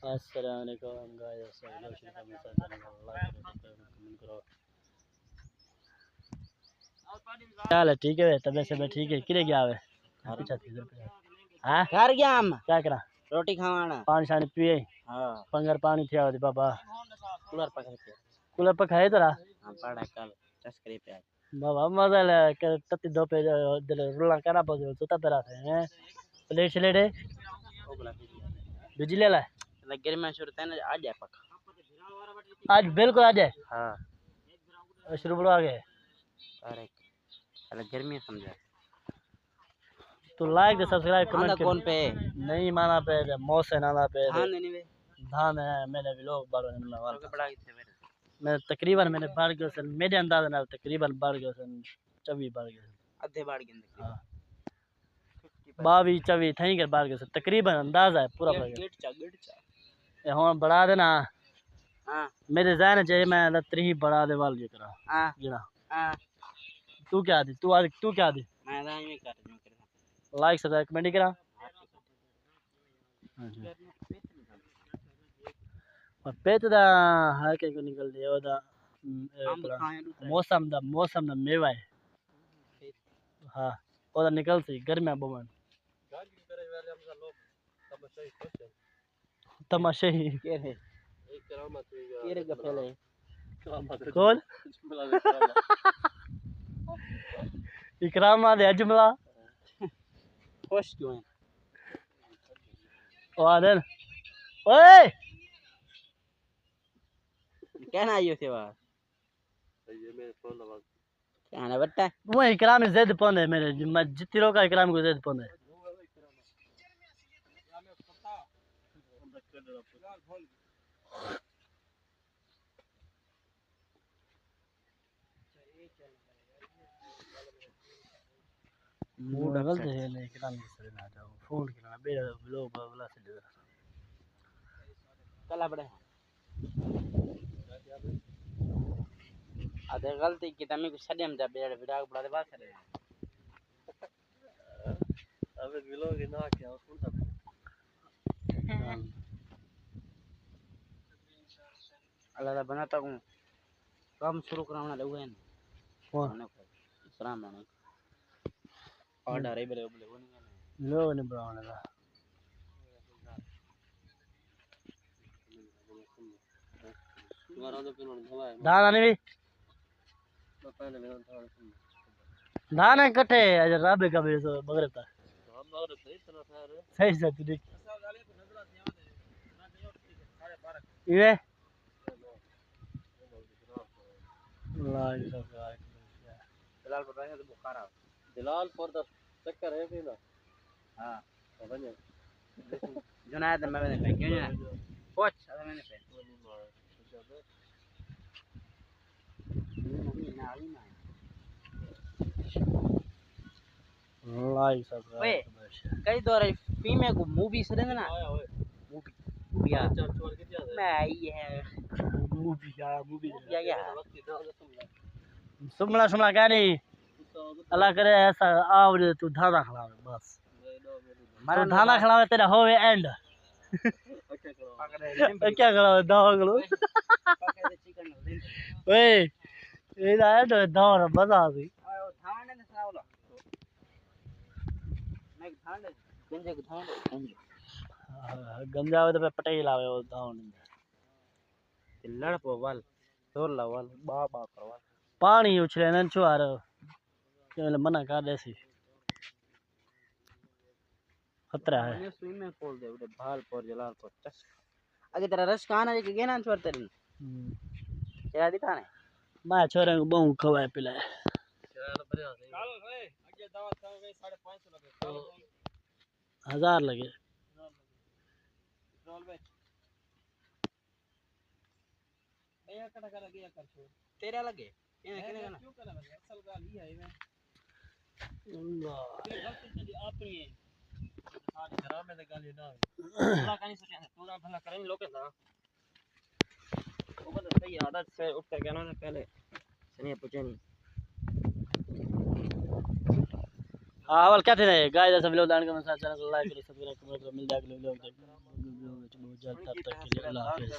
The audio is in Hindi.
अस्सलाम वालेकुम गाइस, क्या हाल है? ठीक है, तबीयत से ठीक है। किरे गया है? हाँ घर गया हम क्या करा? रोटी खावाना पानी शानी पिए? हां पंगर पानी थिया होती बाबा। कूलर पकड़ के कूलर पर खाए तरा हां पड़ा कल चस्करी पे बाबा मजा ले के तत्ती दो पे दिल रुला करा पो तो तब रहा है प्लेट स्लेट है ओ बोला बिजली ला लग गर्मी शुरू था ना आ जाए पक्का आज बिल्कुल आ जाए। हां शुरू बढ़वा गए अरे पहले गर्मी समझा तो लाइक दे सब्सक्राइब आंदा कमेंट कौन पे नहीं माना पे मौसम आना पे धान देने वे धान है मैंने भी लोग बाड़ो ने वाल तो बड़ा कितने मेरे मैं तकरीबन मैंने बाढ़ गयो सन मेरे अंदाज ना तकरीबन बाढ़ गयो सन 24 बाढ़ गयो आधे बाड़ के अंदर हां 22 24 थई कर बाढ़ गयो सन तकरीबन अंदाजा है पूरा गेट चा ये हुन बढ़ा देना। हां मेरे जहन च मैं लत्री ही बढ़ा दे वाल करा हां गिना हां तू क्या दी तू क्या दी मैं राय में कर लाइक सब्सक्राइब कमेंट करा और पेट दा हर के को निकल दिया ओदा मौसम दा मेवा है हां ओदा निकल सी गर्मी बमन तमाशे ही के है के रे गफेले कौन इकरामा दे अजमला खुश क्यों है वादन ओए कहना आइयो सेवा ये मेरे फोन लगा क्या ना बट्टा वो इकराम ज़िद पौंदे मेरे जितनी रोका इकराम को ज़िद पौंदे मूड गलत है नहीं इकराम के सरे ना जाओ फोन करना बेरा लोग बला से दे कला बड़े आधे गलती की तमे को सडम जा बेड़ विराग बड़ा दे बात करे अबे बिलोगे ना क्या सुनता अल्लाह बनाता हूं काम शुरू कराना ले हुए कौन इस्लाम ने ऑर्डर है बड़े बोले वो नहीं लोग ने बनाने का दाना नहीं भी दाना कटे आज राबे का भी सो मगरब तक सही से तू देख ये लाइक सब्सक्राइब दिलाल पर रहे तो बुखारा दिलाल पर द चक्कर है भी ना हां समझ जुनायद मैं मैंने क्यों ना कोच अरे मैंने पे लाइक सब्सक्राइब कई दौर फीमेल को मूवी से ना मूवी मूवी मैं आई है मूवी क्या क्या सुमला सुमला क्या नहीं अल्लाह करे ऐसा आवड़े तू धाना खिलावे बस तू धाना खिलावे तेरा होवे एंड क्या खिलावे दावा खिलो ओए ये एंड दावा मजा आ गई गंजा तो पटेल आवे वो दावन लड़ पो वाल तोड़ ला वाल बा बा करवा पानी उछले न छुआर के मना कर देसी खतरा है मैंने स्विमिंग पूल दे उधर भाल पर जलाल पर चस आगे तेरा रस खाना है कि गेना छोड़ तेरे तेरा दिखा ने मैं छोरे को बहु खवाए पिलाए चलो भाई आगे दावत का 550 लगे 1000 लगे रोल भाई भैया कटा कर गया कर छो तेरा लगे ये कहने ना क्यों करा लगे असल गाल ही है मैं अल्लाह गलती तेरी अपनी है आज खराब में गाल ये ना पूरा कहानी सोचा पूरा भला करेंगे लोग ना वो बता सही आदत से उठ कर कहना पहले सनी पूछे नहीं हां वाल क्या थे गाइस सब लोग दान का चैनल को लाइक करो सब्सक्राइब करो मिल जाएगा लोग वजल। तब तक के लिए अल्लाह हाफिज़।